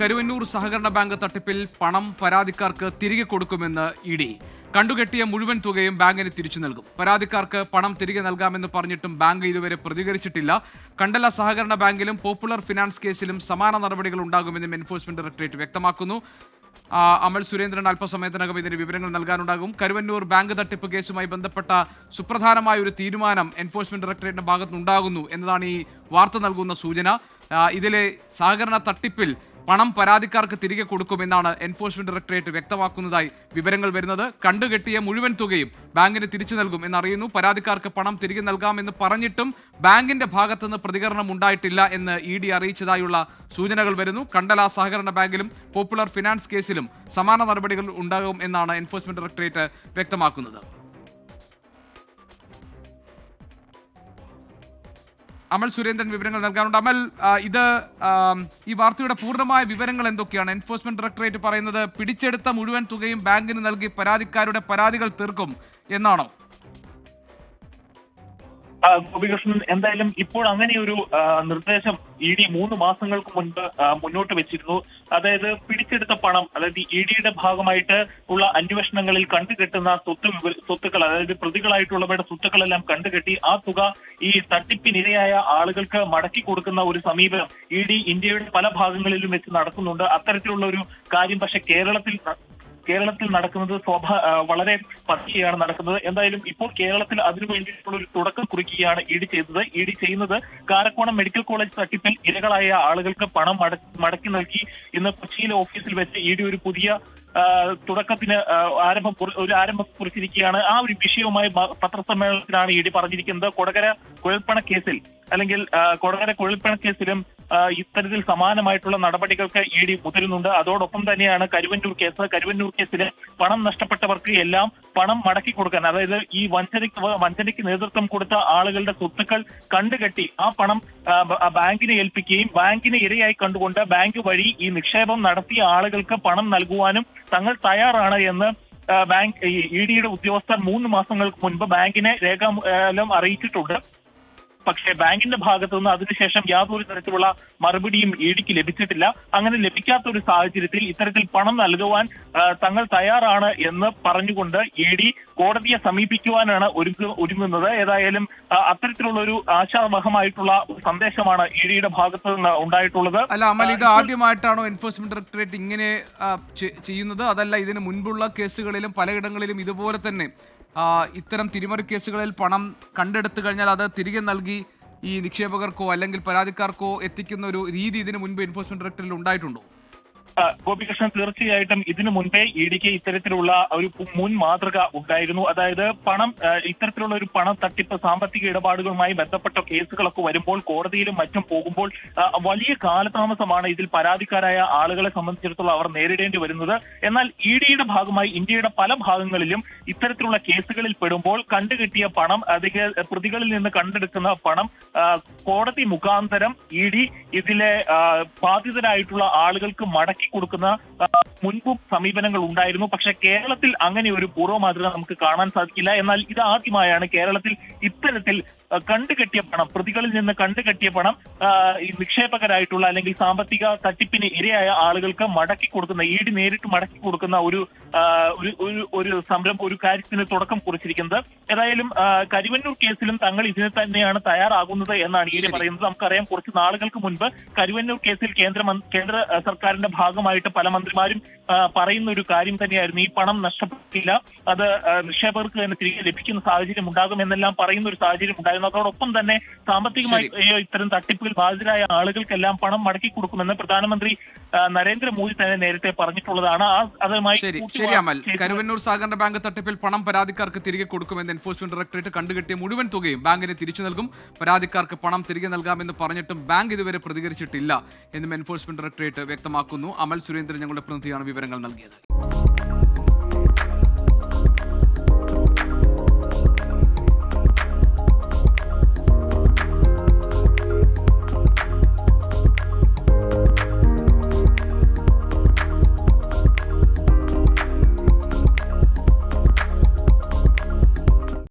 കരുവന്നൂർ സഹകരണ ബാങ്ക് തട്ടിപ്പിൽ പണം പരാതിക്കാർക്ക് തിരികെ കൊടുക്കുമെന്ന് ഇഡി. കണ്ടുകെട്ടിയ മുഴുവൻ തുകയും ബാങ്കിന് തിരിച്ചു നൽകും. പരാതിക്കാർക്ക് പണം തിരികെ നൽകാമെന്ന് പറഞ്ഞിട്ടും ബാങ്ക് ഇതുവരെ പ്രതികരിച്ചിട്ടില്ല. കണ്ടല സഹകരണ ബാങ്കിലും പോപ്പുലർ ഫിനാൻസ് കേസിലും സമാന നടപടികൾ ഉണ്ടാകുമെന്നും എൻഫോഴ്സ്മെന്റ് ഡയറക്ടറേറ്റ് വ്യക്തമാക്കുന്നു. അമൽ സുരേന്ദ്രൻ അല്പസമയത്തിനകം ഇതിന് വിവരങ്ങൾ നൽകാനുണ്ടാകും. കരുവന്നൂർ ബാങ്ക് തട്ടിപ്പ് കേസുമായി ബന്ധപ്പെട്ട സുപ്രധാനമായ ഒരു തീരുമാനം എൻഫോഴ്സ്മെന്റ് ഡയറക്ടറേറ്റിന്റെ ഭാഗത്തുനിന്നുണ്ടാകുന്നു എന്നതാണ് ഈ വാർത്ത നൽകുന്ന സൂചന. ഇതിലെ സഹകരണ തട്ടിപ്പിൽ പണം പരാതിക്കാർക്ക് തിരികെ കൊടുക്കുമെന്നാണ് എൻഫോഴ്സ്മെന്റ് ഡയറക്ടറേറ്റ് വ്യക്തമാക്കുന്നതായി വിവരങ്ങൾ വരുന്നത്. കണ്ടുകെട്ടിയ മുഴുവൻ തുകയും ബാങ്കിന് തിരിച്ചു നൽകും എന്നറിയുന്നു. പരാതിക്കാർക്ക് പണം തിരികെ നൽകാമെന്ന് പറഞ്ഞിട്ടും ബാങ്കിന്റെ ഭാഗത്തുനിന്ന് പ്രതികരണം ഉണ്ടായിട്ടില്ല എന്ന് ഇഡി അറിയിച്ചതായുള്ള സൂചനകൾ വരുന്നു. കണ്ടല സഹകരണ ബാങ്കിലും പോപ്പുലർ ഫിനാൻസ് കേസിലും സമാന നടപടികൾ ഉണ്ടാകും എന്നാണ് എൻഫോഴ്സ്മെന്റ് ഡയറക്ടറേറ്റ് വ്യക്തമാക്കുന്നത്. അമൽ സുരേന്ദ്രൻ വിവരങ്ങൾ നൽകാനുണ്ട്. അമൽ, ഈ വാർത്തയുടെ പൂർണ്ണമായ വിവരങ്ങൾ എന്തൊക്കെയാണ്? എൻഫോഴ്സ്മെന്റ് ഡയറക്ടറേറ്റ് പറയുന്നത് പിടിച്ചെടുത്ത മുഴുവൻ തുകയും ബാങ്കിന് നൽകി പരാതിക്കാരുടെ പരാതികൾ തീർക്കും എന്നാണോ? ഗോപികൃഷ്ണൻ, എന്തായാലും ഇപ്പോൾ അങ്ങനെ ഒരു നിർദ്ദേശം ഇഡി 3 മാസങ്ങൾക്ക് മുൻപ് മുന്നോട്ട് വെച്ചിരുന്നു. അതായത് പിടിച്ചെടുത്ത പണം, അതായത് ഇഡിയുടെ ഭാഗമായിട്ട് ഉള്ള അന്വേഷണങ്ങളിൽ കണ്ടുകെട്ടുന്ന സ്വത്തുക്കൾ, അതായത് പ്രതികളായിട്ടുള്ളവരുടെ സ്വത്തുക്കളെല്ലാം കണ്ടുകെട്ടി ആ തുക ഈ തട്ടിപ്പിനിരയായ ആളുകൾക്ക് മടക്കി കൊടുക്കുന്ന ഒരു സമീപനം ഇഡി ഇന്ത്യയുടെ പല ഭാഗങ്ങളിലും വെച്ച് നടക്കുന്നുണ്ട്. അത്തരത്തിലുള്ള ഒരു കാര്യം പക്ഷെ കേരളത്തിൽ നടക്കുന്നത് വളരെ പതുക്കെയാണ് നടക്കുന്നത്. എന്തായാലും ഇപ്പോൾ കേരളത്തിൽ അതിനു വേണ്ടിയിട്ടുള്ള ഒരു തുടക്കം കുറിക്കുകയാണ് ഇഡി ചെയ്തത്. ഇഡി ചെയ്യുന്നത് കാരക്കോണം മെഡിക്കൽ കോളേജ് തട്ടിപ്പിൽ ഇരകളായ ആളുകൾക്ക് പണം മടക്കി നൽകി ഇന്ന് കൊച്ചിയിലെ ഓഫീസിൽ വെച്ച് ഇഡി ഒരു പുതിയ തുടക്കത്തിന് ആരംഭം കുറിച്ചിരിക്കുകയാണ്. ആ ഒരു വിഷയവുമായി പത്രസമ്മേളനത്തിലാണ് ഇഡി പറഞ്ഞിരിക്കുന്നത്. കൊടകര കുഴൽപ്പണ കേസിൽ അല്ലെങ്കിൽ കൊടകര കുഴൽപ്പണ കേസിലും ഇത്തരത്തിൽ സമാനമായിട്ടുള്ള നടപടികൾക്ക് ഇഡി മുതിരുന്നുണ്ട്. അതോടൊപ്പം തന്നെയാണ് കരുവന്നൂർ കേസിൽ പണം നഷ്ടപ്പെട്ടവർക്ക് എല്ലാം പണം മടക്കി കൊടുക്കാൻ, അതായത് ഈ വഞ്ചനയ്ക്ക് നേതൃത്വം കൊടുത്ത ആളുകളുടെ സ്വത്തുക്കൾ കണ്ടുകെട്ടി ആ പണം ബാങ്കിനെ ഏൽപ്പിക്കുകയും ബാങ്കിനെ ഇരയായി കണ്ടുകൊണ്ട് ബാങ്ക് വഴി ഈ നിക്ഷേപം നടത്തിയ ആളുകൾക്ക് പണം നൽകുവാനും തങ്ങൾ തയ്യാറാണ് എന്ന് ബാങ്ക് ഇഡിയുടെ ഉദ്യോഗസ്ഥർ 3 മാസങ്ങൾക്ക് മുൻപ് ബാങ്കിനെ രേഖാമൂലം അറിയിച്ചിട്ടുണ്ട്. പക്ഷേ ബാങ്കിന്റെ ഭാഗത്തു നിന്ന് അതിനുശേഷം യാതൊരു തരത്തിലുള്ള മറുപടിയും ഇഡിക്ക് ലഭിച്ചിട്ടില്ല. അങ്ങനെ ലഭിക്കാത്ത ഒരു സാഹചര്യത്തിൽ ഇത്തരത്തിൽ പണം നൽകുവാൻ തങ്ങൾ തയ്യാറാണ് എന്ന് പറഞ്ഞുകൊണ്ട് ഇഡി കോടതിയെ സമീപിക്കുവാനാണ് ഒരുങ്ങുന്നത്. ഏതായാലും അത്തരത്തിലുള്ള ഒരു ആശാവഹമായിട്ടുള്ള സന്ദേശമാണ് ഇഡിയുടെ ഭാഗത്തു നിന്ന് ഉണ്ടായിട്ടുള്ളത്. അല്ല അമൽ, ഇത് ആദ്യമായിട്ടാണോ എൻഫോഴ്സ്മെന്റ് ഡയറക്ടറേറ്റ് ഇങ്ങനെ ചെയ്യുന്നത്? അതല്ല ഇതിന് മുൻപുള്ള കേസുകളിലും പലയിടങ്ങളിലും ഇതുപോലെ തന്നെ ഇത്തരം തിരിമറി കേസുകളിൽ പണം കണ്ടെടുത്തു കഴിഞ്ഞാൽ അത് തിരികെ നൽകി ഈ നിക്ഷേപകർക്കോ അല്ലെങ്കിൽ പരാതിക്കാർക്കോ എത്തിക്കുന്ന ഒരു രീതി ഇതിനു മുൻപ് എൻഫോഴ്സ്മെന്റ് ഡയറക്ടറേറ്റിൽ ഉണ്ടായിട്ടുണ്ടോ? ഗോപികൃഷ്ണൻ, തീർച്ചയായിട്ടും ഇതിനു മുൻപേ ഇഡിക്ക് ഇത്തരത്തിലുള്ള ഒരു മുൻ മാതൃക ഉണ്ടായിരുന്നു. അതായത് ഇത്തരത്തിലുള്ള ഒരു പണം തട്ടിപ്പ്, സാമ്പത്തിക ഇടപാടുകളുമായി ബന്ധപ്പെട്ട കേസുകളൊക്കെ വരുമ്പോൾ കോടതിയിലും മറ്റും പോകുമ്പോൾ വലിയ കാലതാമസമാണ് ഇതിൽ പരാതിക്കാരായ ആളുകളെ സംബന്ധിച്ചിടത്തോളം അവർ നേരിടേണ്ടി വരുന്നത്. എന്നാൽ ഇഡിയുടെ ഭാഗമായി ഇന്ത്യയുടെ പല ഭാഗങ്ങളിലും ഇത്തരത്തിലുള്ള കേസുകളിൽ പെടുമ്പോൾ കണ്ടുകിട്ടിയ പണം, പ്രതികളിൽ നിന്ന് കണ്ടെടുക്കുന്ന പണം കോടതി മുഖാന്തരം ഇഡി ഇതിലെ ബാധിതരായിട്ടുള്ള ആളുകൾക്ക് മടക്കി കൊടുക്കുന്ന മുൻപും സമീപനങ്ങൾ ഉണ്ടായിരുന്നു. പക്ഷെ കേരളത്തിൽ അങ്ങനെ ഒരു പൂർവ്വ മാതൃക നമുക്ക് കാണാൻ സാധിക്കില്ല. എന്നാൽ ഇത് ആദ്യമായാണ് കേരളത്തിൽ ഇത്തരത്തിൽ കണ്ടുകെട്ടിയ പണം, പ്രതികളിൽ നിന്ന് കണ്ടുകെട്ടിയ പണം ഈ നിക്ഷേപകരായിട്ടുള്ള അല്ലെങ്കിൽ സാമ്പത്തിക തട്ടിപ്പിന് ഇരയായ ആളുകൾക്ക് മടക്കി കൊടുക്കുന്ന, ഇഡി നേരിട്ട് മടക്കി കൊടുക്കുന്ന ഒരു സംരംഭം, ഒരു കാര്യത്തിന് തുടക്കം കുറിച്ചിരിക്കുന്നത്. ഏതായാലും കരുവന്നൂർ കേസിലും തങ്ങൾ ഇതിന് തന്നെയാണ് തയ്യാറാകുന്നത് എന്നാണ് ഇഡി പറയുന്നത്. നമുക്കറിയാം, കുറച്ച് നാളുകൾക്ക് മുൻപ് കരുവന്നൂർ കേസിൽ കേന്ദ്ര സർക്കാരിന്റെ ഭാഗമായിട്ട് പല മന്ത്രിമാരും പറയുന്ന ഒരു കാര്യം തന്നെയായിരുന്നു, ഈ പണം നഷ്ടപ്പെട്ടില്ല, അത് നിക്ഷേപകർക്ക് തന്നെ തിരികെ ലഭിക്കുന്ന സാഹചര്യം ഉണ്ടാകും എന്നെല്ലാം പറയുന്ന ഒരു സാഹചര്യം ഉണ്ടായിരുന്നു. അതോടൊപ്പം തന്നെ സാമ്പത്തികമായി ഇത്തരം തട്ടിപ്പുകൾ ബാധിതരായ ആളുകൾക്കെല്ലാം പണം മടക്കി കൊടുക്കുമെന്ന് പ്രധാനമന്ത്രി നരേന്ദ്രമോദി തന്നെ നേരത്തെ പറഞ്ഞിട്ടുള്ളതാണ്. കരുവന്നൂർ സഹകരണ ബാങ്ക് തട്ടിപ്പിൽ പണം പരാതിക്കാർക്ക് തിരികെ കൊടുക്കുമെന്ന് എൻഫോഴ്സ്മെന്റ് ഡയറക്ടറേറ്റ് കണ്ടുകെട്ടിയ മുഴുവൻ തുകയും ബാങ്കിന് തിരിച്ചു നൽകും. പരാതിക്കാർക്ക് പണം തിരികെ നൽകാമെന്ന് പറഞ്ഞിട്ടും ബാങ്ക് ഇതുവരെ പ്രതികരിച്ചിട്ടില്ല എന്നും എൻഫോഴ്സ്മെന്റ് ഡയറക്ടറേറ്റ് വ്യക്തമാക്കുന്നു. അമൽ സുരേന്ദ്രൻ ഞങ്ങളുടെ പ്രതിനിധിയാണ് വിവരങ്ങൾ നൽകിയത്.